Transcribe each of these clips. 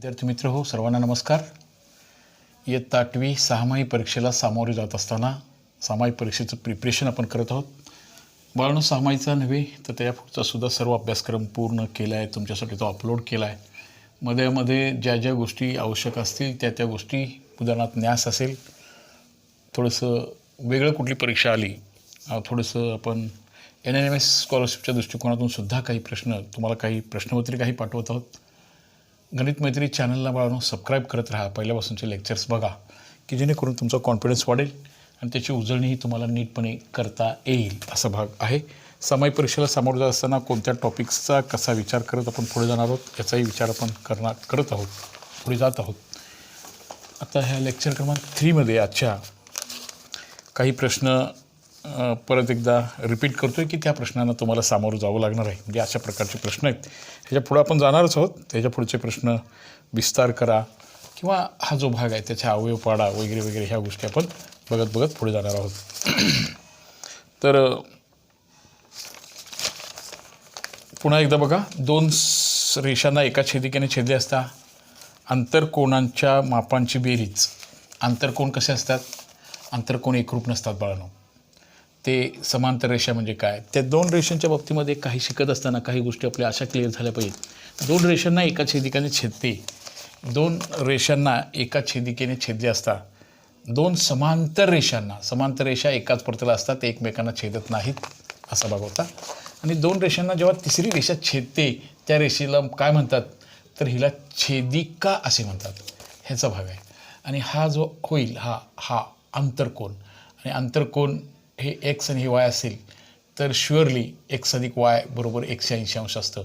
विद्यार्थी मित्र हो, सर्वांना नमस्कार. इयत्ता 8वी सहामाही परीक्षेला सामोरे जात असताना सामायिक परीक्षेचं प्रिपरेशन आपण करत आहोत. बाळांनो, सहामाहीचा नव्हे तर त्या पुढचा सुद्धा सर्व अभ्यासक्रम पूर्ण केला आहे, तुमच्यासाठी तो अपलोड केला आहे. मध्ये ज्या ज्या गोष्टी आवश्यक असतील त्या गोष्टी, उदाहरणार्थ न्यास असेल, थोडंसं वेगळं कुठली परीक्षा आली, थोडंसं आपण NNMS स्कॉलरशिपच्या दृष्टिकोनातून सुद्धा काही प्रश्न, तुम्हाला काही प्रश्नपत्रिकाही पाठवत आहोत. गणित मैत्री चॅनलला बाळांनो सबस्क्राईब करत राहा, पहिल्यापासूनचे लेक्चर्स बघा, की जेणेकरून तुमचा कॉन्फिडन्स वाढेल आणि त्याची उजळणीही तुम्हाला नीटपणे करता येईल. असा भाग आहे. सामायिक परीक्षेला सामोरं जात असताना कोणत्या टॉपिक्सचा कसा विचार करत आपण पुढे जाणार आहोत याचाही विचार आपण करत आहोत, पुढे जात आहोत. आता ह्या लेक्चर क्रमांक 3मध्ये आजच्या काही प्रश्न परत एकदा रिपीट करतो आहे, की त्या प्रश्नांना तुम्हाला सामोरं जावं लागणार आहे. म्हणजे अशा प्रकारचे प्रश्न आहेत, ह्याच्या पुढे आपण जाणारच आहोत. त्याच्या पुढचे प्रश्न विस्तार करा किंवा हा जो भाग आहे त्याच्या अवयव पाडा वगैरे वगैरे ह्या गोष्टी आपण बघत पुढे जाणार आहोत. तर पुन्हा एकदा बघा, दोन रेषांना एका छेदिकेने छेदले असता आंतरकोनांच्या मापांची बेरीज. आंतरकोन कसे असतात? आंतरकोन एकरूप नसतात बाळांनो. ते समांतर रेषा म्हणजे काय? त्या दोन रेषांच्या बाबतीमध्ये काही शिकत असताना काही गोष्टी आपल्या अशा क्लिअर झाल्या पाहिजेत. दोन रेषांना एका छेदिकेने छेदते, दोन रेषांना एका छेदिकेने छेदले असता दोन समांतर रेषा एकाच प्रतलात असतात, ते एकमेकांना छेदत नाहीत, असा भाग होता. आणि दोन रेषांना जेव्हा तिसरी रेषा छेदते त्या रेषेला काय म्हणतात? तर हिला छेदिका असे म्हणतात. ह्याचा भाग आहे. आणि हा जो होईल हा आंतरकोन. आणि आंतरकोन हे x आणि हे y असेल तर शुअरली x अधिक y बरोबर 180 अंश असतं.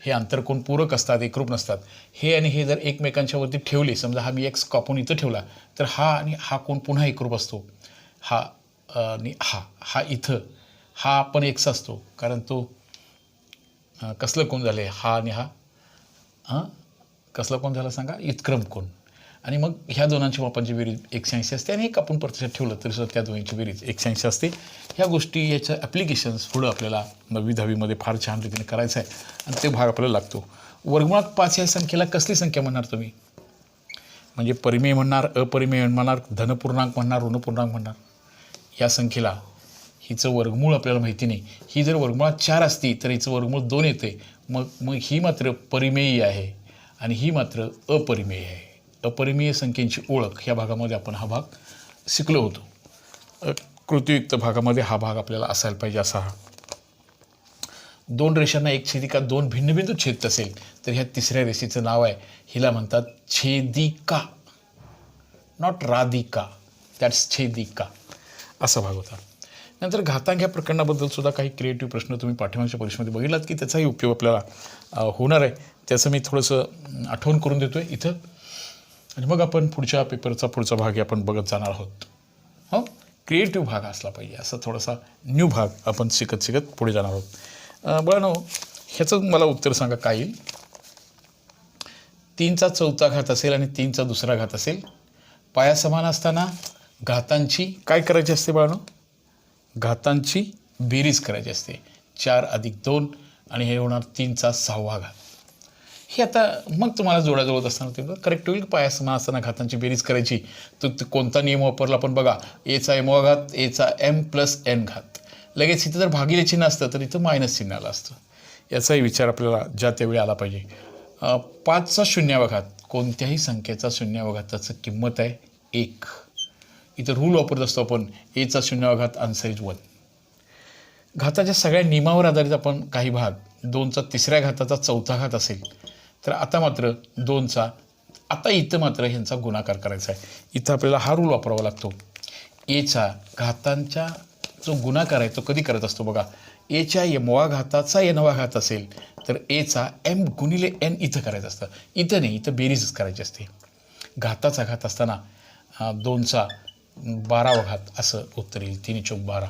हे आंतरकोन पूरक असतात, एकरूप नसतात. हे आणि हे जर एकमेकांच्या वरती ठेवले, समजा हा मी x कापून इथं ठेवला तर हा आणि हा कोण पुन्हा एकरूप असतो. हा आणि हा इथं हा पण x असतो, कारण तो कसलं कोण झाले? हा आणि हा कसला कोण झाला सांगा? युत्क्रम कोण. आणि मग ह्या दोनांची मापांची बेरीज 180 असते आणि एक आपण प्रत्यक्षात ठेवलं तरी सुद्धा त्या दोन्हीची बेरीज 180 असते. ह्या गोष्टी, याच्या ॲप्लिकेशन्स पुढं आपल्याला 9वी 10वीमध्ये फार छान रीतीने करायचं आहे आणि ते भाग आपल्याला लागतो. वर्गमुळात 5 या संख्येला कसली संख्या म्हणणार तुम्ही? म्हणजे परिमेय म्हणणार, अपरिमेय म्हणणार, धनपूर्णांक म्हणणार, ऋणपूर्णांक म्हणणार. या संख्येला हिचं वर्गमूळ आपल्याला माहिती नाही. ही जर वर्गमुळात 4 असती तर हिचं वर्गमूळ 2 येते. मग ही मात्र परिमेयी आहे आणि ही मात्र अपरिमेय आहे. अपरिमेय संख्येची ओळख ह्या भागामध्ये आपण हा भाग शिकलो होतो. कृतीयुक्त भागामध्ये हा भाग आपल्याला असायला पाहिजे. असा हा दोन रेषांना एक छेदिका दोन भिन्न बिंदू छेदत असेल तर ह्या तिसऱ्या रेषेचं नाव आहे, हिला म्हणतात छेदिका, नॉट राधिका, दॅट्स छेदिका. असा भाग होता. नंतर घातांक ह्या प्रकरणाबद्दल सुद्धा काही क्रिएटिव्ह प्रश्न तुम्ही पाठीमागच्या परीक्षेमध्ये बघितलात, की त्याचाही उपयोग आपल्याला होणार आहे. त्याचं मी थोडंसं आठवण करून देतो आहे इथं. आणि मग आपण पुढच्या पेपरचा पुढचा भाग आपण बघत जाणार आहोत. हो, क्रिएटिव्ह भाग असला पाहिजे, असा थोडासा न्यू भाग आपण शिकत पुढे जाणार आहोत. बाळांनो, ह्याचं मला उत्तर सांगा काय येईल? 3चा चौथा घात असेल आणि 3चा दुसरा घात असेल, पाया समान असताना घातांची काय करायची असते बाळांनो? घातांची बेरीज करायची असते. 4 अधिक 2 आणि हे होणार 3चा 6वा घात. हे आता मग तुम्हाला जोडाजोड असताना ते करेक्ट होईल. पाया समान असताना घातांची बेरीज करायची तर कोणता नियम वापरला आपण बघा. एचा m घात, एचा m + n घात. लगेच इथं जर भागिले चिन्ह असतं तर इथं मायनस चिन्ह आलं असतं. याचाही विचार आपल्याला ज्या त्यावेळी आला पाहिजे. 5चा 0वा घात, कोणत्याही संख्येचा 0वा घाताचं किंमत आहे 1. इथं रूल वापरत असतो आपण, एचा 0वा घात आन्सर इज 1. घाताच्या सगळ्या नियमावर आधारित आपण काही भाग, 2चा तिसऱ्या घाताचा चौथा घात असेल तर आता मात्र 2चा, आता इथं मात्र ह्यांचा गुणाकार करायचा आहे. इथं आपल्याला हा रूल वापरावा लागतो. एचा घातांचा जो गुणाकार आहे तो कधी करत असतो बघा. एच्या mवा घाताचा nवा घात असेल तर एचा m गुणिले n इथं करायचं असतं. इथं नाही, इथं बेरीजच करायची असते. घाताचा घात असताना 2चा 12वा घात असं उत्तर येईल. 3 चौक 12.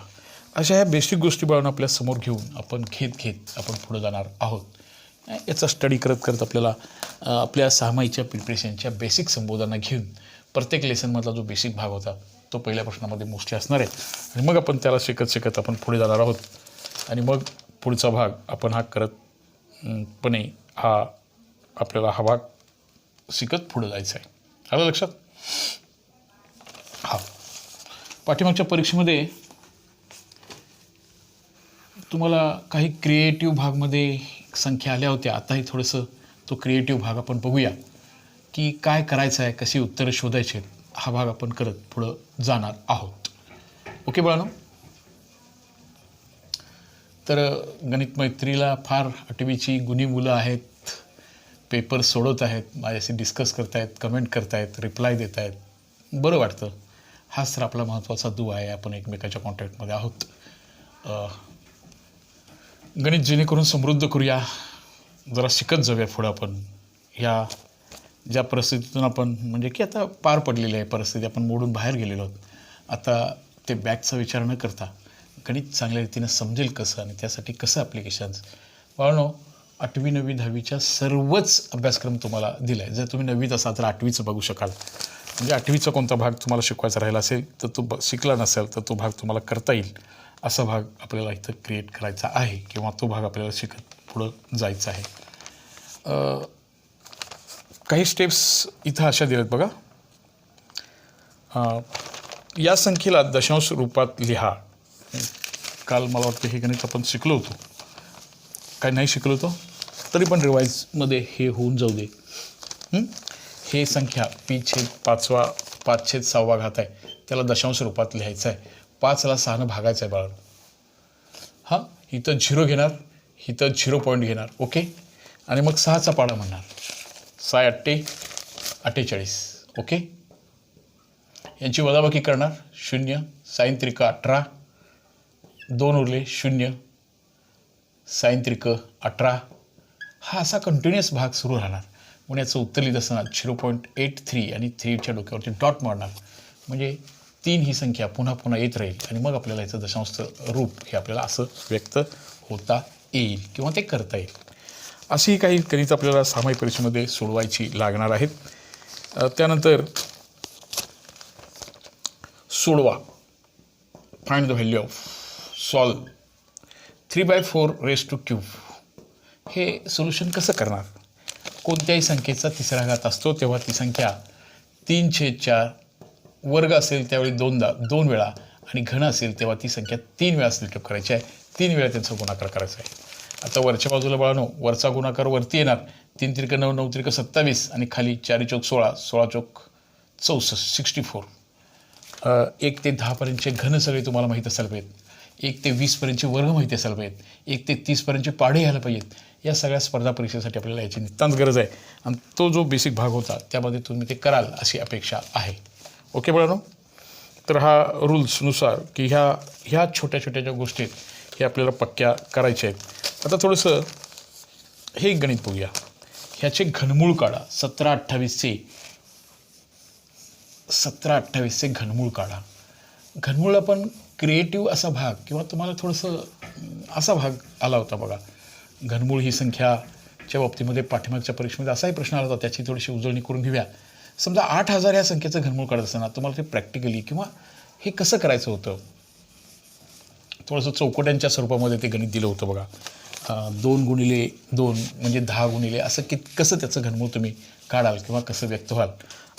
अशा ह्या बेसिक गोष्टी बाळून आपल्या समोर घेऊन आपण घेत आपण पुढे जाणार आहोत. याचा स्टडी करत आपल्याला आपल्या सहामाहीच्या प्रिपरेशनच्या बेसिक संबोधना घेऊन प्रत्येक लेसनमधला जो बेसिक भाग होता तो पहिल्या प्रश्नामध्ये मोस्टली असणार आहे. आणि मग आपण त्याला शिकत आपण पुढे जाणार आहोत. आणि मग पुढचा भाग आपण हा करत पणे हा आपल्याला हा भाग शिकत पुढं जायचं आहे. आलं लक्षात? हा, पाठीमागच्या परीक्षेमध्ये तुम्हाला काही क्रिएटिव्ह भागमध्ये संख्या आल्या होत्या. आताही थोडंसं तो क्रिएटिव्ह भाग आपण बघूया की काय करायचं आहे, कशी उत्तरं शोधायची आहेत. हा भाग आपण करत पुढं जाणार आहोत. ओके बाळांनो? तर गणित मैत्रीला फार 8वीची गुणी मुलं आहेत. पेपर सोडवत आहेत, माझ्याशी डिस्कस करत आहेत, कमेंट करत आहेत, रिप्लाय देत आहेत. बरं वाटतं. हाच तर आपला महत्त्वाचा दुवा आहे. आपण एकमेकाच्या कॉन्टॅक्टमध्ये आहोत. गणित जेणेकरून समृद्ध करूया, जरा शिकत जाऊया पुढं. आपण ह्या ज्या परिस्थितीतून आपण म्हणजे की आता पार पडलेली आहे परिस्थिती, आपण मोडून बाहेर गेलेलो आहोत. आता ते बॅकचा विचार न करता गणित चांगल्या रीतीनं समजेल कसं आणि त्यासाठी कसं ॲप्लिकेशन्स. बाळांनो, 8वी 9वी 10वीच्या सर्वच अभ्यासक्रम तुम्हाला दिला आहे. जर तुम्ही 9वीत असाल तर 8वीचं बघू शकाल. म्हणजे 8वीचा कोणता भाग तुम्हाला शिकवायचा राहिला असेल तर तो शिकला नसेल तर तो भाग तुम्हाला करता येईल असा भाग आपल्याला इथं क्रिएट करायचा आहे किंवा तो भाग आपल्याला शिकत पुढं जायचं आहे. काही स्टेप्स इथं अशा दिल्यात बघा. या संख्येला दशांश रूपात लिहा. काल मला वाटतं हे गणित आपण शिकलो होतो, काय नाही शिकलो होतो तरी पण रिवाईजमध्ये हे होऊन जाऊ दे. हे संख्या p/5 5/6 आहे, त्याला दशांश रूपात लिहायचं आहे. 5ला 6 भागायचं आहे बाळा. हां, इथं 0 घेणार, इथं 0 पॉईंट घेणार. ओके, आणि मग 6चा पाडा म्हणणार. 6 × 8 = 48. ओके, यांची वजाबाकी करणार. 0 sin 3 18, 2 उरले 0 sin 3 18. हा असा कंटिन्युअस भाग सुरू राहणार. म्हणून याचं उत्तर लिहित असताना 0.83 आणि 3च्या डोक्यावरती डॉट मारणार. म्हणजे 3 ही संख्या पुन्हा पुन्हा येत राहील आणि मग आपल्याला याचं दशांश रूप हे आपल्याला असं व्यक्त होता येईल किंवा ते करता येईल. अशी काही गणित आपल्याला सामायिक परीक्षेमध्ये सोडवायची लागणार आहेत. त्यानंतर सोडवा, find the value of, solve 3/4⁵. हे सोल्युशन कसं करणार? कोणत्याही संख्येचा तिसरा घात असतो तेव्हा ती संख्या 3/4 वर्ग असेल त्यावेळी 2 वेळा आणि घन असेल तेव्हा ती संख्या 3 वेळा स्प्लिट अप करायची आहे. 3 वेळा त्यांचा गुणाकार करायचा आहे. आता वरच्या बाजूला बाळांनो, वरचा गुणाकार वरती येणार. 3 × 9 9 × 27 आणि खाली 4 × 16 16 × 64 64. 1 ते 10 पर्यंतचे घन सगळे तुम्हाला माहीत असायला पाहिजेत. 1 ते 20 पर्यंतचे वर्ग माहिती असायला पाहिजेत. 1 ते 30 पर्यंतचे पाढे यायला पाहिजेत. या सगळ्या स्पर्धा परीक्षेसाठी आपल्याला याची नितांत गरज आहे आणि तो जो बेसिक भाग होता त्यामध्ये तुम्ही ते कराल अशी अपेक्षा आहे. ओके बाळांनो, तर हा रूल्सनुसार की ह्या छोट्या छोट्या ज्या गोष्टी आहेत हे आपल्याला पक्क्या करायच्या आहेत. आता थोडंसं हे गणित बघूया. ह्याचे घनमूळ काढा. 17-28चे घनमूळ काढा. घनमूळ आपण क्रिएटिव्ह असा भाग किंवा तुम्हाला थोडंसं असा भाग आला होता बघा. घनमूळ ही संख्याच्या बाबतीमध्ये पाठीमागच्या परीक्षेमध्ये असाही प्रश्न आला होता, त्याची थोडीशी उजळणी करून घेऊया. समजा 8000 या संख्येचं घनमूळ काढत असताना तुम्हाला ते प्रॅक्टिकली किंवा हे कसं करायचं होतं, थोडंसं चौकट्यांच्या स्वरूपामध्ये ते गणित दिलं होतं बघा. 2 × 2 म्हणजे 10 असं कसं त्याचं घनमूळ तुम्ही काढाल किंवा कसं व्यक्त व्हाल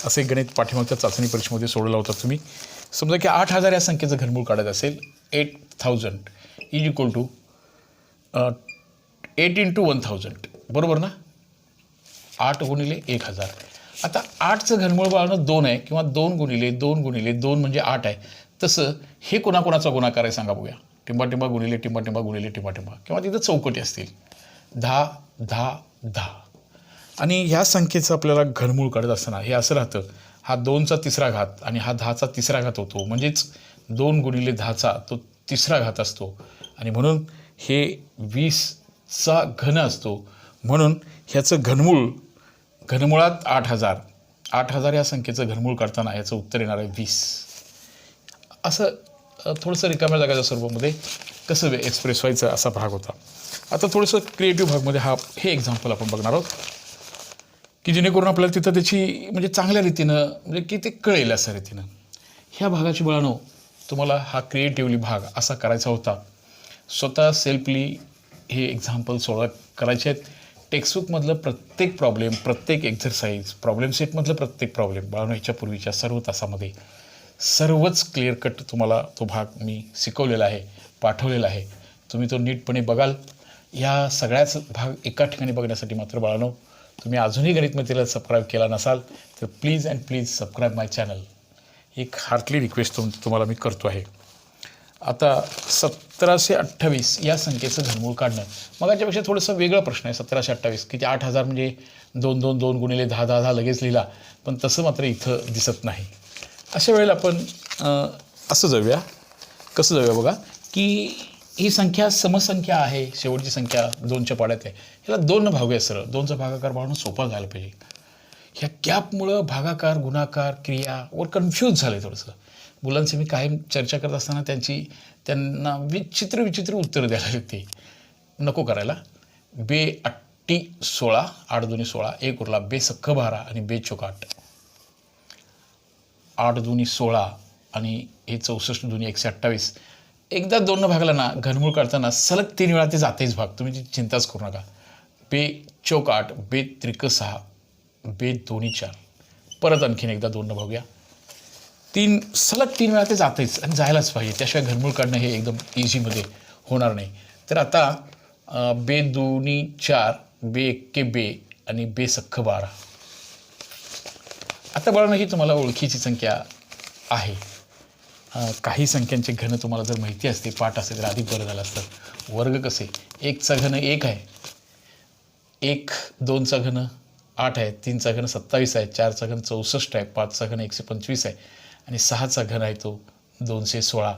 असे गणित पाठीमागच्या चाचणी परीक्षेमध्ये सोडवला होता तुम्ही. समजा की 8000 या संख्येचं घनमूळ काढायचं असेल, 8000 = 8 × 1000, बरोबर ना? 8 × 1000. आता 8चं घनमूळ बाळानं 2 आहे किंवा 2 × 2 × 2 म्हणजे 8 आहे. तसं हे कोणाकोणाचा गुणाकार आहे सांगा बघूया. टिंबाटिंबा गुणिले टिंबाटिंबा गुणिले टिंबाटिंबा किंवा तिथं चौकटी असतील. 10 10 10. आणि ह्या संख्येचं आपल्याला घनमूळ काढत असताना हे असं राहतं. हा 2चा तिसरा घात आणि हा 10चा तिसरा घात होतो. म्हणजेच 2 × 10चा तो तिसरा घात असतो आणि म्हणून हे 20चा घन असतो. म्हणून ह्याचं घनमुळात 8000 या संख्येचं घनमूळ काढताना याचं उत्तर येणार आहे 20. असं थोडंसं रिकाम्या जागाच्या स्वरूपामध्ये कसं एक्सप्रेस व्हायचं असा भाग होता. आता थोडंसं क्रिएटिव्ह भागमध्ये हे एक्झाम्पल आपण बघणार आहोत की जेणेकरून आपल्याला तिथं त्याची म्हणजे चांगल्या रीतीनं म्हणजे की ते कळेल अशा रीतीनं. ह्या भागाची बाळांनो तुम्हाला हा क्रिएटिव्हली भाग असा करायचा होता. स्वतः सेल्फली हे एक्झाम्पल सोडवा करायचे आहेत. टेक्स्टबुकमधलं प्रत्येक प्रॉब्लेम, प्रत्येक एक्झरसाईज, प्रॉब्लेम सेटमधलं प्रत्येक प्रॉब्लेम बाळांनो ह्याच्या पूर्वीच्या सर्व तासामध्ये सर्वच क्लिअर कट तुम्हाला तो भाग मी शिकवलेला आहे, पाठवलेला आहे. तुम्ही तो नीटपणे बघाल. या सगळ्याच भाग एका ठिकाणी बघण्यासाठी मात्र बाळांनो, तुम्ही अजूनही गणित मित्राला सबस्क्राईब केला नसाल तर please and please subscribe my channel. एक हार्टली रिक्वेस्ट तुम्हाला मी करतो आहे. आता 1728 या संख्येचं घनमूळ काढणं मग याच्यापेक्षा थोडंसं वेगळा प्रश्न आहे. 1728 की ते 8000 म्हणजे 2 2 2 गुणिले 10 10 10 लगेच लिहिला, पण तसं मात्र इथं दिसत नाही. अशा वेळेला आपण असं जाऊया. कसं जाऊया बघा, की ही संख्या समसंख्या आहे, शेवटची संख्या 2च्या पाड्यात आहे, ह्याला 2 भागूया सरळ. 2चा भागाकार बाळांनो सोपा झाला पाहिजे. ह्या गॅपमुळं भागाकार गुणाकार क्रियावर कन्फ्यूज झालं आहे थोडंसं. मुलांचे मी कायम चर्चा करत असताना त्यांना विचित्र उत्तरं द्यायला लागते. नको करायला. बे 8 16, 8 2 16, 1 उरला, बे सख्ख 12 आणि बे चोक 8, 8 2 16 आणि हे 64 2 128. एकदा 2 भागला ना घनमूळ काढताना सलग 3 वेळा ते जातेच भाग, तुम्ही चिंताच करू नका. बे चौक 8, बे त्रिक 6, बे दोन्ही 4. परत आणखीन एकदा 2 भागूया. सलग 3 वेळा ते जातेच आणि जायलाच पाहिजे, त्याशिवाय घनमूळ काढणं हे एकदम इझीमध्ये होणार नाही. तर आता बे दोन्ही 4, बे एक्के बे आणि बे सख्ख 12. आता बाळांनो ही तुम्हाला ओळखीची संख्या आहे. काही संख्यांचे घन तुम्हाला जर माहिती असते, पाठ असेल तर अधिक बरं झालं असतं. वर्ग कसे, 1चा घन 1 आहे, 1 2चा घन 8 आहे, 3चा घन 27 आहे, 4चा घन 64 आहे, 5चा घन 125 आहे आणि 6चा घन आहे तो 216.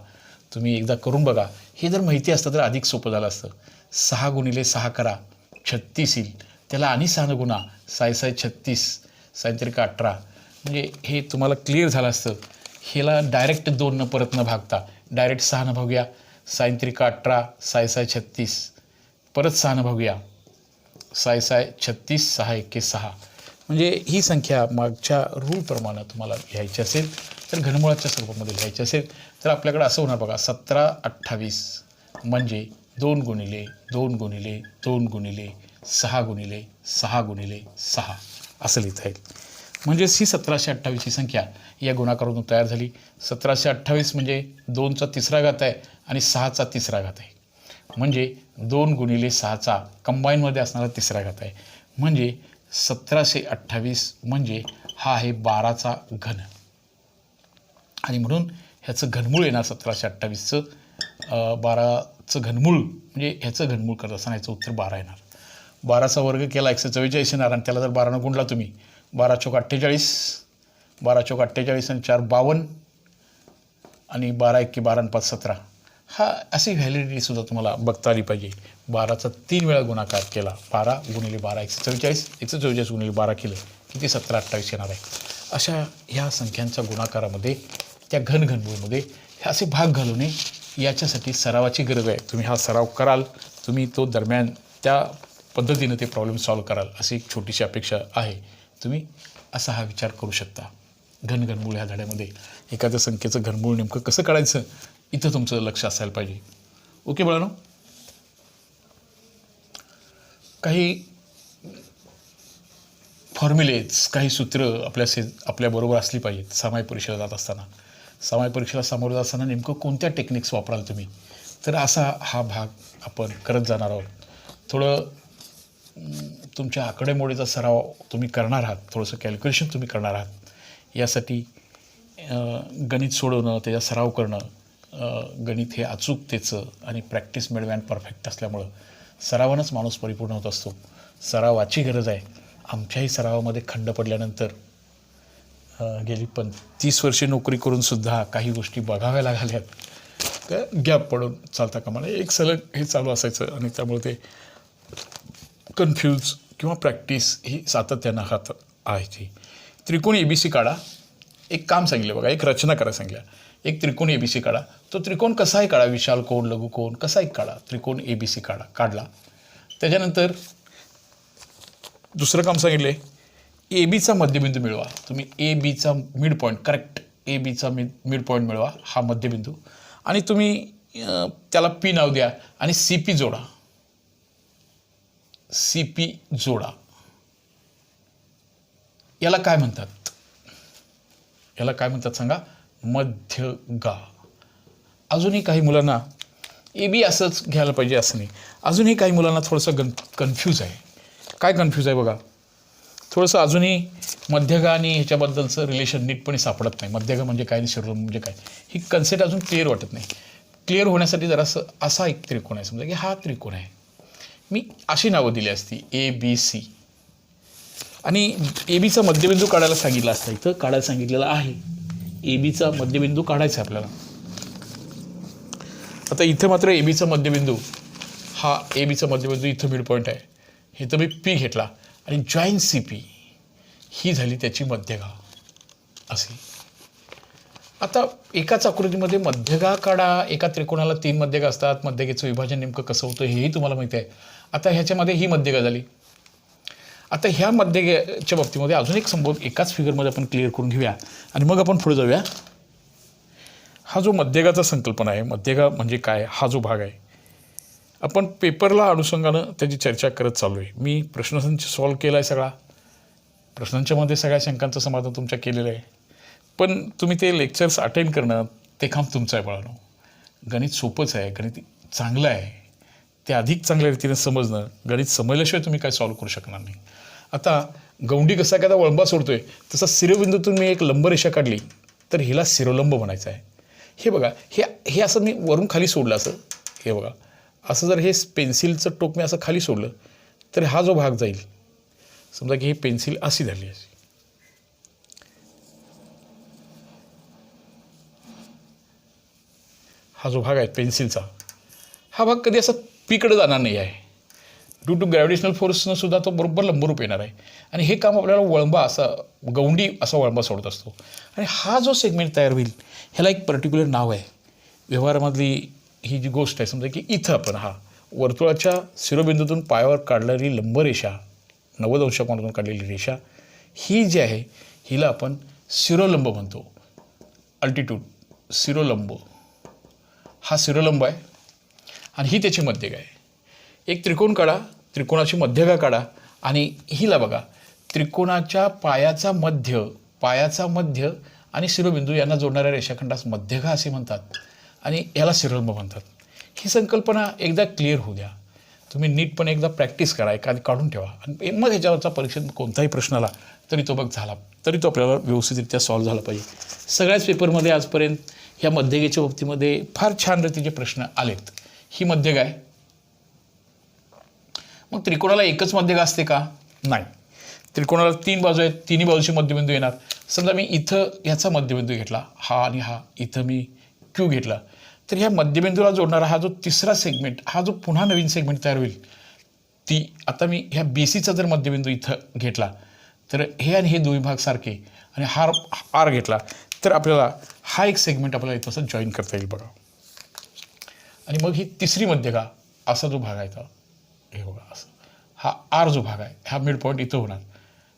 तुम्ही एकदा करून बघा. हे जर माहिती असतं तर अधिक सोपं झालं असतं. 6 गुणिले 6 करा 36 येईल, त्याला आणि 6 गुणा 6 6 36, 6 त्रिक 18. म्हणजे हे तुम्हाला क्लिअर झालं असतं. ह्याला डायरेक्ट 2 न परत न भागता डायरेक्ट 6 न भागूया. 6 त्रिक 18, 6 6 36, परत 6 न भागूया. 6 6 36, 6 1 6. म्हणजे ही संख्या मागच्या रूलप्रमाणे तुम्हाला लिहायची असेल तर घनमुळाच्या स्वरूपामध्ये लिहायची असेल तर आपल्याकडे असं होणार बघा. 1728 म्हणजे 2 गुणिले 2 गुणिले 2 गुणिले 6 गुणिले 6 गुणिले 6 असं लिहिता येईल. म्हणजेच ही 1728 ही संख्या या गुणाकारातून तयार झाली. 1728 म्हणजे 2चा तिसरा घात आहे आणि 6चा तिसरा घात आहे. म्हणजे 2 गुणिले 6चा कंबाईनमध्ये असणारा तिसरा घात आहे. म्हणजे 1728 म्हणजे हा आहे 12चा घन आणि म्हणून ह्याचं घनमूळ येणार 1728चं. 12चं घनमूळ म्हणजे ह्याचं घनमूळ करत असताना ह्याचं उत्तर 12 येणार. 12चा वर्ग केला 144 येणार आणि त्याला जर 12नं गुणला तुम्ही, 12 चौक 48, 12 चौक 48 आणि 4 52 आणि 12 1 12 आणि 5 17. हा अशी व्हॅलिडिटीसुद्धा तुम्हाला बघता आली पाहिजे. 12चा 3 वेळा गुणाकार केला, 12 गुणिले 12 144, 144 गुणिले 12 केलं किती 1728 येणार आहे. अशा ह्या संख्यांच्या गुणाकारामध्ये त्या घनमूळमध्ये हे असे भाग घालवणे याच्यासाठी सरावाची गरज आहे. तुम्ही हा सराव कराल, तुम्ही तो दरम्यान त्या पद्धतीनं ते प्रॉब्लेम सॉल्व्ह कराल अशी एक छोटीशी अपेक्षा आहे. तुम्ही असा हा विचार करू शकता. घनमूळ ह्या धड्यामध्ये एखाद्या संख्येचं घनमूळ नेमकं कसं काढायचं इथं तुमचं लक्ष असायला पाहिजे. ओके बाळांनो. काही फॉर्म्युलेज, काही सूत्र आपल्याबरोबर असली पाहिजेत. सामायिक परीक्षेला जात असताना, सामायिक परीक्षेला सामोरं जात असताना नेमकं कोणत्या टेक्निक्स वापराल तुम्ही, तर असा हा भाग आपण करत जाणार आहोत. थोडं तुमच्या आकडेमोडीचा सराव तुम्ही करणार आहात, थोडंसं कॅल्क्युलेशन तुम्ही करणार आहात. यासाठी गणित सोडवणं, त्याचा सराव करणं, गणित हे अचूकतेचं आणि प्रॅक्टिस मेड मॅन परफेक्ट असल्यामुळं सरावानंच माणूस परिपूर्ण होत असतो. सरावाची गरज आहे. आमच्याही सरावामध्ये खंड पडल्यानंतर गेली 30 वर्षे नोकरी करूनसुद्धा काही गोष्टी बघाव्या लागल्यात. त्या गॅप पडून चालता कामा नये. एक सलग हे चालू असायचं आणि त्यामुळे ते कन्फ्यूज किंवा प्रॅक्टिस ही सातत्यानं हात आहे. त्रिकोण ABC काढा. एक काम सांगितलं बघा, एक रचना करा सांगितल्या. एक त्रिकोण ABC काढा. तो त्रिकोण कसाही काढा, विशाल कोण लघु कोण कसाही काढा, त्रिकोण ABC काढला. त्याच्यानंतर दुसरं काम सांगितले, ABचा मध्यबिंदू मिळवा. तुम्ही ABचा मिड पॉईंट, करेक्ट ABचा मिड पॉईंट मिळवा, हा मध्यबिंदू, आणि तुम्ही त्याला P नाव द्या आणि CP जोडा. CP जोडा. याला काय म्हणतात? याला काय म्हणतात सांगा? मध्यगा. अजूनही काही मुलांना AB असंच घ्यायला पाहिजे असं नाही. अजूनही काही मुलांना थोडंसं कन्फ्यूज आहे. काय कन्फ्यूज आहे बघा? थोडंसं अजूनही मध्यगा आणि ह्याच्याबद्दलचं रिलेशन नीटपणे सापडत नाही. मध्यगा म्हणजे काय आणि शिरोलंब म्हणजे काय, ही कन्सेप्ट अजून क्लिअर वाटत नाही. क्लिअर होण्यासाठी जरासं असा एक त्रिकोण आहे, समजा की हा त्रिकोण आहे. मी अशी नावं दिली असती ABC आणि ABचा मध्यबिंदू काढायला सांगितलं असतं. इथं काढायला सांगितलेलं आहे. ABचा मध्यबिंदू काढायचा आहे आपल्याला. आता इथं मात्र ABचा मध्यबिंदू, हा ABचा मध्यबिंदू इथं मिड पॉईंट आहे. इथं मी P घेतला आणि जॉईन CP ही झाली त्याची मध्यगा अशी. आता एकाच आकृतीमध्ये मध्यगा काढा. एका त्रिकोणाला 3 मध्यगा असतात. मध्यगेचं विभाजन नेमकं कसं होतं हेही तुम्हाला माहिती आहे. आता ह्याच्यामध्ये ही मध्यगा झाली. आता ह्या मध्यगेच्या बाबतीमध्ये अजून एक संबोध एकाच फिगरमध्ये आपण क्लिअर करून घेऊया आणि मग आपण पुढे जाऊया. हा जो मध्यगाचा संकल्पना आहे, मध्यगा म्हणजे काय, हा जो भाग आहे, आपण पेपरला अनुषंगानं त्याची चर्चा करत चालू आहे. मी प्रश्नसंच सॉल्व केला आहे सगळा. प्रश्नांच्यामध्ये सगळ्या शंकांचं समाधान तुमच्या केलेलं आहे. पण तुम्ही ते लेक्चर्स अटेंड करणं ते काम तुमचं आहे बाळांनो. गणित सोपंच आहे, गणित चांगलं आहे. ते अधिक चांगल्या रीतीने समजणं, गणित समजल्याशिवाय तुम्ही काय सॉल्व करू शकणार नाही. आता गौंडी कसा एखादा वळंबा सोडतोय तसा शिरोबिंदूतून मी एक लंबरेषा काढली तर हिला शिरोलंब म्हणायचं आहे. हे बघा, हे असं मी वरून खाली सोडलं असं, हे बघा असं जर हे पेन्सिलचं टोक मी असं खाली सोडलं तर हा जो भाग जाईल, समजा की ही पेन्सिल अशी झाली अशी, हा जो भाग आहे पेन्सिलचा, हा भाग कधी असा पीकडे जाणार नाही आहे. ड्यू टू ग्रॅव्हिटेशनल फोर्सनं सुद्धा तो बरोबर लंबरूप येणार आहे. आणि हे काम आपल्याला वळंबा असा, गौंडी असा वळंबा सोडत असतो. आणि हा जो सेगमेंट तयार होईल ह्याला एक पर्टिक्युलर नाव आहे. व्यवहारामधली ही जी गोष्ट आहे, समजा की इथं आपण हा वर्तुळाच्या शिरोबिंदूतून पायावर काढलेली लंबरेषा, 90 अंश कोनातून काढलेली रेषा, ही जी आहे हिला आपण शिरोलंब म्हणतो. अल्टिट्यूड शिरोलंब, हा शिरोलंब आहे आणि ही त्याची मध्यगा आहे. एक त्रिकोण काढा, त्रिकोणाची मध्यगा काढा आणि हिला बघा, त्रिकोणाच्या पायाचा मध्य आणि शिरोबिंदू यांना जोडणाऱ्या रेषाखंडास मध्यगा असे म्हणतात आणि याला शिरोलंब म्हणतात. ही संकल्पना एकदा क्लिअर होऊ द्या. तुम्ही नीटपणे एकदा प्रॅक्टिस करा, एखादी काढून ठेवा आणि मग ह्याच्यावरचा परीक्षेत कोणताही प्रश्न आला तरी तो आपल्याला व्यवस्थितरित्या सॉल्व्ह झाला पाहिजे. सगळ्याच पेपरमध्ये आजपर्यंत ह्या मध्यगेच्या बाबतीमध्ये फार छान रीतीचे प्रश्न आलेत. ही मध्यगा आहे. मग त्रिकोणाला एकच मध्यगा असते का? नाही. त्रिकोणाला 3 बाजू आहेत, तिन्ही बाजूचे मध्यबिंदू येणार. समजा मी इथं ह्याचा मध्यबिंदू घेतला, हा आणि हा, इथं मी Q घेतला, तर ह्या मध्यबिंदूला जोडणारा हा जो तिसरा सेगमेंट, हा जो पुन्हा नवीन सेगमेंट तयार होईल, आता मी ह्या BCचा जर मध्यबिंदू इथं घेतला तर हे आणि हे दोन्ही भाग सारखे आणि हा R घेतला तर आपल्याला हा एक सेगमेंट आपल्याला इथं असं जॉईन करता येईल बघा. आणि मग ही तिसरी मध्यगा असा जो भाग आहे तर हे बघा असं, हा R जो भाग आहे हा मिड पॉईंट इथं होणार,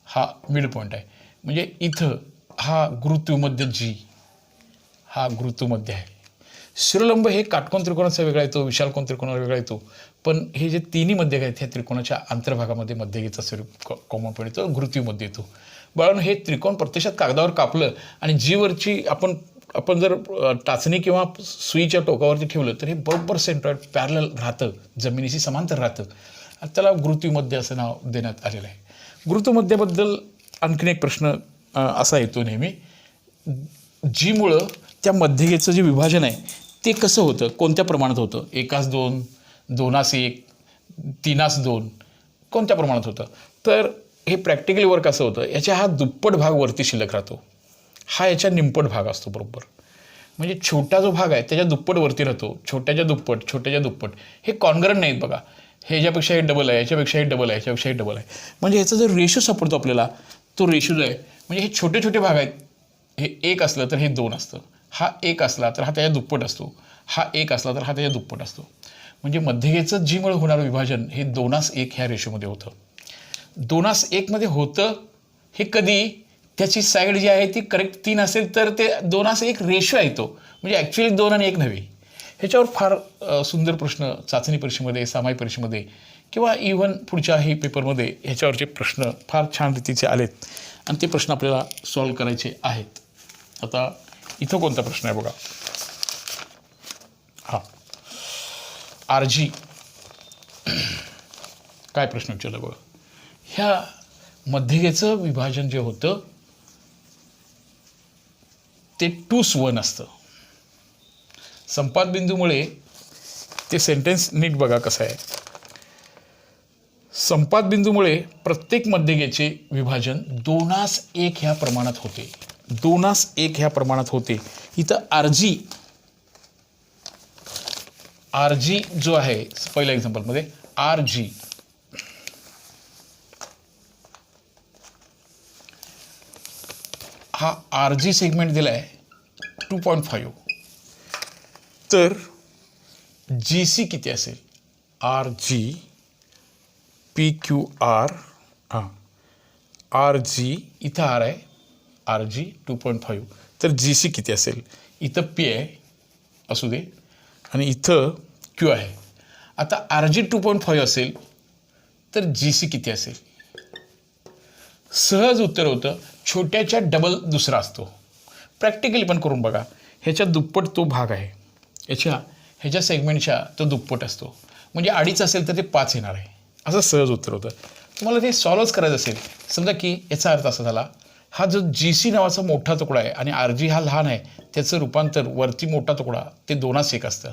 हा मिड पॉईंट आहे. म्हणजे इथं हा गुरुत्वमध्य G, हा गुरुत्वमध्य आहे. शिरोलंब हे काटकोन त्रिकोणाचा वेगळा येतो, विशालकोन त्रिकोणाला वेगळा येतो. पण हे जे तिन्ही मध्यगा आहेत ह्या त्रिकोणाच्या आंतरभागामध्ये मध्यगेचा स्वरूप कॉमन पॉईंट येतो, गुरुत्वमध्य येतो. बाळांनो, हे त्रिकोण प्रत्यक्षात कागदावर कापलं आणि जीवरची आपण जर टाचणी किंवा सुईच्या टोकावरती ठेवलं तर हे बरोबर सेंट्रॉइड पॅरलल राहतं, जमिनीशी समांतर राहतं. त्याला गुरुत्वमध्य असं नाव देण्यात आलेलं आहे. गुरुत्वमध्याबद्दल आणखीन एक प्रश्न असा येतो नेहमी, जीमुळं त्या मध्यगेचं जे विभाजन आहे ते कसं होतं, कोणत्या प्रमाणात होतं? 1:2, 2:1, 3:2, कोणत्या प्रमाणात होतं? तर हे प्रॅक्टिकली वर्क असं होतं, याच्या हा दुप्पट भाग वरती शिल्लक राहतो, हा याच्या निंपट भाग असतो बरोबर. म्हणजे छोटा जो भाग आहे त्याच्या दुप्पट वरती राहतो, छोट्याच्या दुप्पट. हे कॉन्ग्रंट नाहीत बघा, हे याच्यापेक्षा हे डबल आहे, याच्यापेक्षाही डबल आहे, याच्यापेक्षाही डबल आहे. म्हणजे ह्याचा जर रेशो सापडतो आपल्याला, तो रेशो जो आहे म्हणजे हे छोटे छोटे भाग आहेत. हे 1 असलं तर हे 2 असतं, हा 1 असला तर हा त्याच्या दुप्पट असतो, हा 1 असला तर हा त्याच्या दुप्पट असतो. म्हणजे मध्यगेचं जीमुळे होणारं विभाजन हे 2:1 ह्या रेशोमध्ये होतं. 2:1 मध्ये होतं हे कधी, त्याची साईड जी आहे ती करेक्ट 3 असेल तर ते 2:1 रेशो आहे तो, म्हणजे ॲक्च्युली 2 आणि 1 नव्हे. ह्याच्यावर फार सुंदर प्रश्न चाचणी परीक्षेमध्ये, सामायिक परीक्षेमध्ये किंवा इव्हन पुढच्याही पेपरमध्ये ह्याच्यावरचे प्रश्न फार छान रीतीचे आलेत आणि ते प्रश्न आपल्याला सॉल्व करायचे आहेत. आता इथं कोणता प्रश्न आहे बघा. हां, RG काय प्रश्न विचारला बघा. ह्या मध्यगेचं विभाजन जे होतं ते 2:1 असतं. संपात बिंदूमुळे ते सेंटेन्स नीट बघा कसं आहे. संपात बिंदूमुळे प्रत्येक मध्यगेचे विभाजन 2:1 ह्या प्रमाणात होते. 2:1 ह्या प्रमाणात होते. इथं RG जो आहे पहिल्या एक्झाम्पलमध्ये RG हा RG सेगमेंट दिला आहे 2.5. तर GC किती असेल? RG PQR हां RG इथं R आहे RG 2.5. तर GC किती असेल? इथं P आहे असू दे आणि इथं Q आहे. आता RG 2.5 असेल तर GC किती असेल? सहज उत्तर होतं छोट्याच्या डबल दुसरा असतो. प्रॅक्टिकली पण करून बघा. ह्याच्या दुप्पट तो भाग आहे, ह्याच्या सेगमेंटच्या तो दुप्पट असतो. म्हणजे 2.5 असेल तर ते 5 येणार आहे. असं सहज उत्तर होतं. तुम्हाला ते सॉल्वच करायचं असेल समजा की याचा अर्थ असा झाला, हा जो GC नावाचा मोठा तुकडा आहे आणि RG हा लहान आहे, त्याचं रूपांतर वरती मोठा तुकडा ते 2:1 असतं.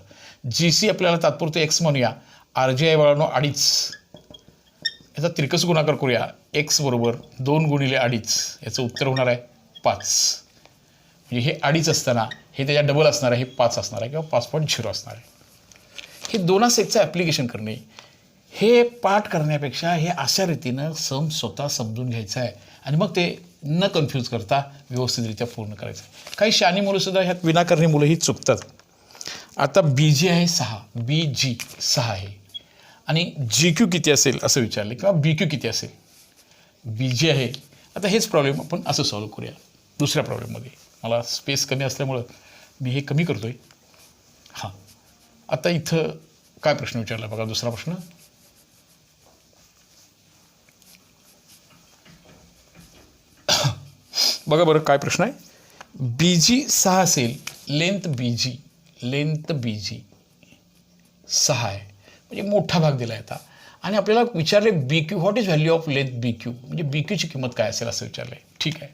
GC आपल्याला तात्पुरतं x म्हणूया, RG आहे बाळांनो 2.5. याचा तिरकस गुणाकार करूया. x बरोबर 2 गुणिले 2.5 याचं उत्तर होणार आहे 5. म्हणजे हे 2.5 असताना हे त्याच्या डबल असणार आहे, हे 5 असणार आहे किंवा 5.0 असणार आहे. हे 2:1चं ॲप्लिकेशन करणे, हे पाठ करण्यापेक्षा हे अशा रीतीनं स्वतः समजून घ्यायचं आहे आणि मग ते न कन्फ्यूज करता व्यवस्थितरित्या पूर्ण करायचं आहे. काही शहाणी मुलंसुद्धा ह्यात विनाकारणी मुलंही चुकतात. आता BG आहे 6, BG 6 आहे आणि GQ किती असेल असं विचारले किंवा BQ किती असेल. BG आहे. आता हेच प्रॉब्लेम आपण असं सॉल्व करूया. दुसऱ्या प्रॉब्लेममध्ये मला स्पेस कमी असल्यामुळं मी हे कमी करतोय. हां, आता इथं काय प्रश्न विचारला बघा. दुसरा प्रश्न बघा बरं काय प्रश्न आहे. BG 6 असेल, लेंथ BG 6 आहे म्हणजे मोठा भाग दिला आहे आता आणि आपल्याला विचारले BQ what is value of length BQ म्हणजे BQची किंमत काय असेल असं विचारलं आहे. ठीक आहे,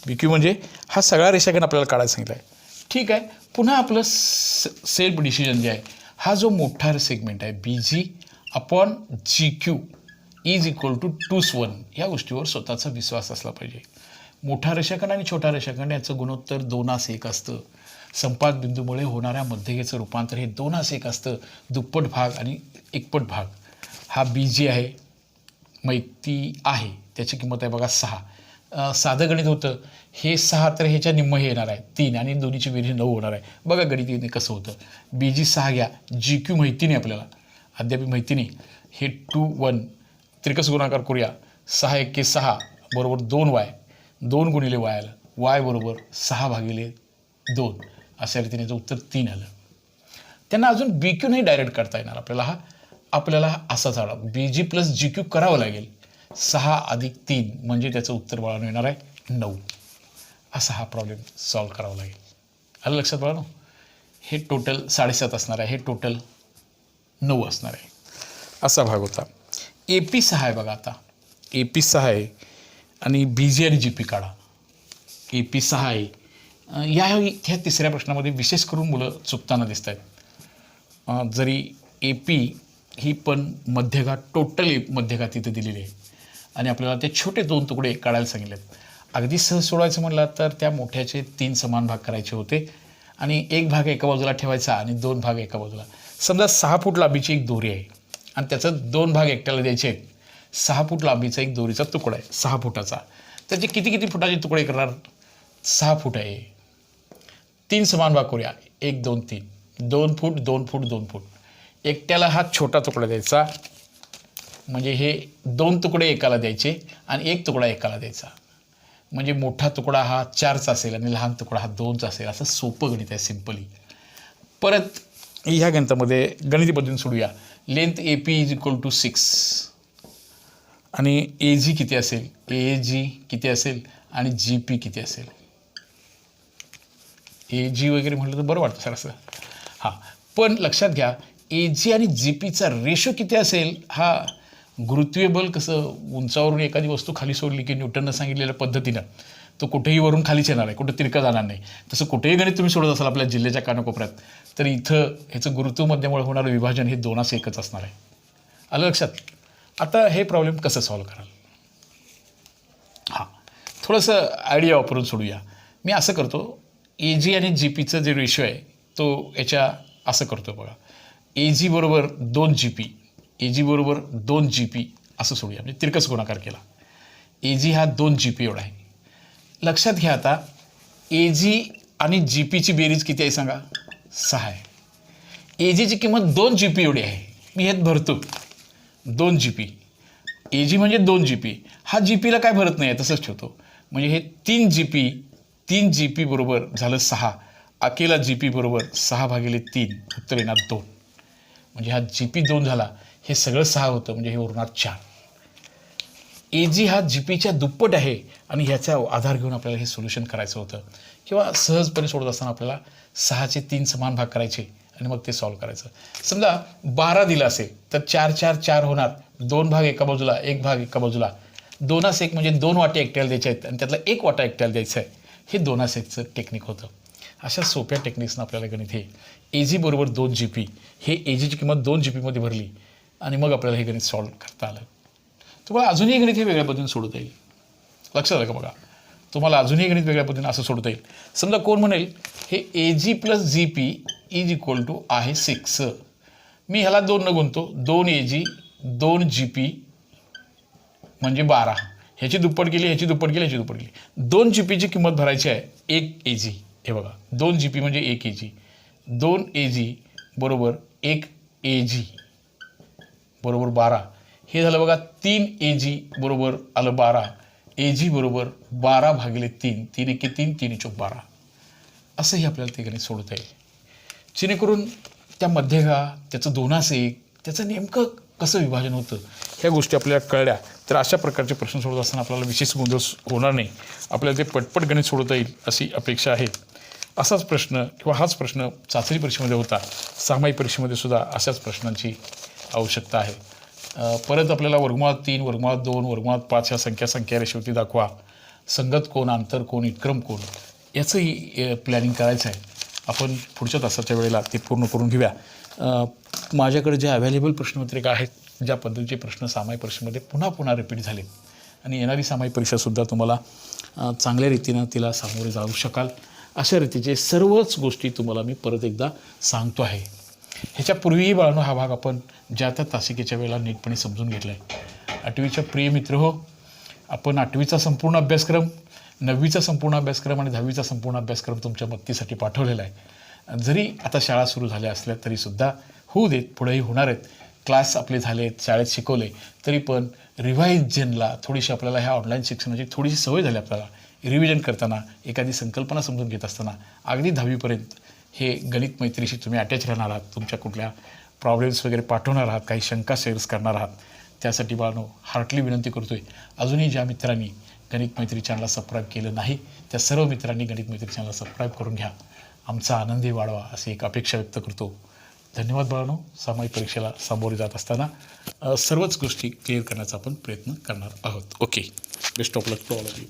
BQ म्हणजे हा सगळा रेषाखंड आपल्याला काढायला सांगितलं आहे. ठीक आहे, पुन्हा आपलं सेल्फ डिसिजन जे आहे, हा जो मोठा सेगमेंट आहे BG upon GQ is equal to 2:1 या गोष्टीवर स्वतःचा विश्वास असला पाहिजे. मोठा रेषाखंड आणि छोटा रेषाखंड याचं गुणोत्तर 2:1 असतं. संपात बिंदूमुळे होणाऱ्या मध्यगेचं रूपांतर हे 2:1 असतं. दुप्पट भाग आणि एकपट भाग. हा BG आहे, माहिती आहे, त्याची किंमत आहे बघा 6. साधं गणित होतं हे 6 तर ह्याच्या निम्म हे येणार आहे 3 आणि दोन्हीची बेरीज 9 होणार आहे. बघा गणित कसं होतं. BG 6 घ्या, GQ माहिती नाही आपल्याला, अद्याप माहिती नाही. हे 2:1 तिरकस गुणाकार करूया. 6 × 6 बरोबर 2y, 2 गुणिले y आलं, y बरोबर 6/2 अशा रीतीने याचं उत्तर 3 आलं. त्यांना अजून BQ नाही डायरेक्ट करता येणार आपल्याला असाच आला BG + GQ करावं लागेल. 6 + 3 म्हणजे त्याचं उत्तर बाळांनो येणार आहे 9. असा हा प्रॉब्लेम सॉल्व करावा लागेल. आलं लक्षात बाळांनो. हे टोटल 7.5 असणार आहे, हे टोटल 9 असणार आहे. असा भाग होता. AP 6 आहे बघा. आता AP 6 आहे आणि BG आणि GP काढा. AP 6 आहे. ह्या तिसऱ्या प्रश्नामध्ये विशेष करून मुलं चुकताना दिसत आहेत. जरी AP ही पण मध्यघात टोटल मध्यघात इथं दिलेली आहे आणि आपल्याला ते छोटे 2 तुकडे काढायला सांगितलेत. अगदी सहज सोडवायचं म्हटलं तर त्या मोठ्याचे 3 समान भाग करायचे होते आणि एक भाग एका बाजूला ठेवायचा आणि 2 भाग एका बाजूला. समजा 6 फूट लांबीची एक दोरी आहे आणि त्याचं 2 भाग एकट्याला द्यायचे आहेत. 6 फूट लांबीचा एक दोरीचा तुकडा आहे 6 फुटाचा. त्याचे किती फुटाचे तुकडे करणार? 6 फूट आहे. 3 समान भाग करूया. 1 2 3 2 फूट 2 फूट 2 फूट. एकट्याला हा छोटा तुकडा द्यायचा म्हणजे हे 2 तुकडे एकाला द्यायचे आणि 1 तुकडा एकाला द्यायचा. म्हणजे मोठा तुकडा हा 4चा असेल आणि लहान तुकडा हा 2चा असेल. असं सोपं गणित आहे सिम्पली. परत ह्या गणितामध्ये गणिती पद्धतीने सोडूया. Length A P is equal to 6 आणि ए जी किती असेल, ए जी किती असेल आणि जी पी किती असेल. ए जी वगैरे म्हटलं तर बरं वाटतं सर असं. हां, पण लक्षात घ्या ए जी आणि जी पीचा रेशो किती असेल. हा गुरुत्वीय बल कसं उंचावरून एखादी वस्तू खाली सोडली की न्यूटननं सांगितलेल्या पद्धतीनं तो कुठेही वरून खालीच येणार आहे, कुठं तिरका जाणार नाही. तसं कुठेही गणित तुम्ही सोडत असाल आपल्या जिल्ह्याच्या कानाकोपऱ्यात तर इथं ह्याचं गुरुत्वमध्यामुळे होणारं विभाजन हे 2:1च असणार आहे. आलं लक्षात. आता हे प्रॉब्लेम कसं सॉल्व्ह कराल. हां, थोडंसं आयडिया वापरून सोडूया. मी असं करतो, ए जी आणि जी पीचं जे रेशो आहे तो याच्या असं करतो बघा. ए जी बरोबर 2 जी पी, ए जी बरोबर 2 जी पी असं सोडूया, म्हणजे तिरकस गुणाकार केला. ए जी हा 2 जी पी एवढा आहे. लक्षात घ्या आता ए जी आणि जी पीची बेरीज किती आहे सांगा. 6 आहे. ए जीची किंमत 2 जी पी एवढी आहे. मी ह्यात भरतो 2 जी पी. ए जी म्हणजे 2 जी पी. हा जी पीला काय भरत नाही आहे तसंच ठेवतो. म्हणजे हे 3 जी पी बरोबर झालं 6. अकेला जी पी बरोबर 6/3 उत्तर येणार 2. म्हणजे हा जी पी 2 झाला, हे सगळं 6 होतं म्हणजे हे उरणार 4. ए जी हा जी पीच्या दुप्पट आहे आणि ह्याचा आधार घेऊन आपल्याला हे सोल्युशन करायचं होतं किंवा सहजपणे सोडत असताना आपल्याला 6चे 3 समान भाग करायचे आणि मग ते सॉल्व्ह करायचं. समजा 12 दिलं असेल तर 4 4 4 होणार. 2 भाग एका बाजूला, 1 भाग एका बाजूला. 2:1 म्हणजे 2 वाटे एकट्याला द्यायचे आहेत आणि त्यातला 1 वाटा एकट्याला द्यायचा आहे. हे 2:1चं टेक्निक होतं. अशा सोप्या टेक्निक्सनं आपल्याला गणित हे ए जी बरोबर 2 जी पी, हे ए जीची किंमत 2 जी पीमध्ये भरली आणि मग आपल्याला हे गणित सॉल्व्ह करता आलं. तुम्हाला अजूनही गणित हे वेगळ्या पद्धतीने सोडवता येईल. लक्षात आलं का बघा. तुम्हाला अजूनही गणित वेगळ्या पद्धतीने असं सोडवता येईल. समजा कोण म्हणेल हे A G plus G P is equal to आहे 6. मी ह्याला 2 न गुणतो. 2 ए जी 2 जी पी म्हणजे 12. ह्याची दुप्पट केली, ह्याची दुप्पट केली, ह्याची दुप्पट केली. 2 जी पीची किंमत भरायची आहे 1 ए जी. हे बघा 2 जी पी म्हणजे 1 ए जी. 2 ए जी बरोबर 1 ए जी बरोबर 12. हे झालं बघा 3 ए जी बरोबर आलं 12. ए जी बरोबर 12/3. 3 एके 3, 3 चौक 12. असंही आपल्याला ते गणित सोडवता येईल. जेणेकरून त्या मध्यगा त्याचं 2:1 त्याचं नेमकं कसं विभाजन होतं ह्या गोष्टी आपल्याला कळल्या तर अशा प्रकारचे प्रश्न सोडवत असताना आपल्याला विशेष गोंधळ होणार नाही. आपल्याला ते पटपट गणित सोडवता येईल अशी अपेक्षा आहे. असाच प्रश्न किंवा हाच प्रश्न चाचणी परीक्षेमध्ये होता. सामायिक परीक्षेमध्ये सुद्धा अशाच प्रश्नांची आवश्यकता आहे. परत आपल्याला वर्गमुळात 3, वर्गमुळात 2, वर्गमुळात 5 ह्या संख्या रेषेवरती दाखवा. संगत कोण, आंतर कोण, विक्रम कोण याचंही प्लॅनिंग करायचं आहे. आपण पुढच्या तासाच्या वेळेला ते पूर्ण करून घेऊया. माझ्याकडे जे अवेलेबल प्रश्नपत्रिका आहेत, ज्या पद्धतीचे प्रश्न सामायिक परीक्षेमध्ये पुन्हा पुन्हा रिपीट झाले आणि येणारी सामायिक परीक्षासुद्धा तुम्हाला चांगल्या रीतीनं तिला सामोरे जाऊ शकाल अशा रीतीचे सर्वच गोष्टी तुम्हाला मी परत एकदा सांगतो आहे. ह्याच्यापूर्वीही बाळांनो हा भाग आपण ज्या त्या तासिकेच्या वेळेला नीटपणे समजून घेतला आहे. 8वीच्या प्रिय मित्र हो, आपण 8वीचा संपूर्ण अभ्यासक्रम, 9वीचा संपूर्ण अभ्यासक्रम आणि 10वीचा संपूर्ण अभ्यासक्रम तुमच्या मदतीसाठी पाठवलेला आहे. जरी आता शाळा सुरू झाल्या असल्या तरीसुद्धा होऊ देत, पुढेही होणार आहेत. क्लास आपले झालेत, शाळेत शिकवले तरी पण रिव्हायजनला थोडीशी आपल्याला ह्या ऑनलाईन शिक्षणाची थोडीशी सवय झाली. आपल्याला रिव्हिजन करताना एखादी संकल्पना समजून घेत असताना अगदी 10वीपर्यंत हे गणित मैत्रीशी तुम्ही अटॅच राहणार आहात. तुमच्या कुठल्या प्रॉब्लेम्स वगैरे पाठवणार आहात, काही शंका शेअर्स करणार आहात. त्यासाठी बाळांनो हार्टली विनंती करतो आहे, अजूनही ज्या मित्रांनी गणित मैत्री चॅनलला सबस्क्राईब केलं नाही त्या सर्व मित्रांनी गणित मैत्री चॅनलला सबस्क्राईब करून घ्या. आमचा आनंदही वाढवा अशी एक अपेक्षा व्यक्त करतो. धन्यवाद बाळांनो. सामायिक परीक्षेला सामोरे जात असताना सर्वच गोष्टी क्लिअर करण्याचा आपण प्रयत्न करणार आहोत. Okay, best of luck to all of you.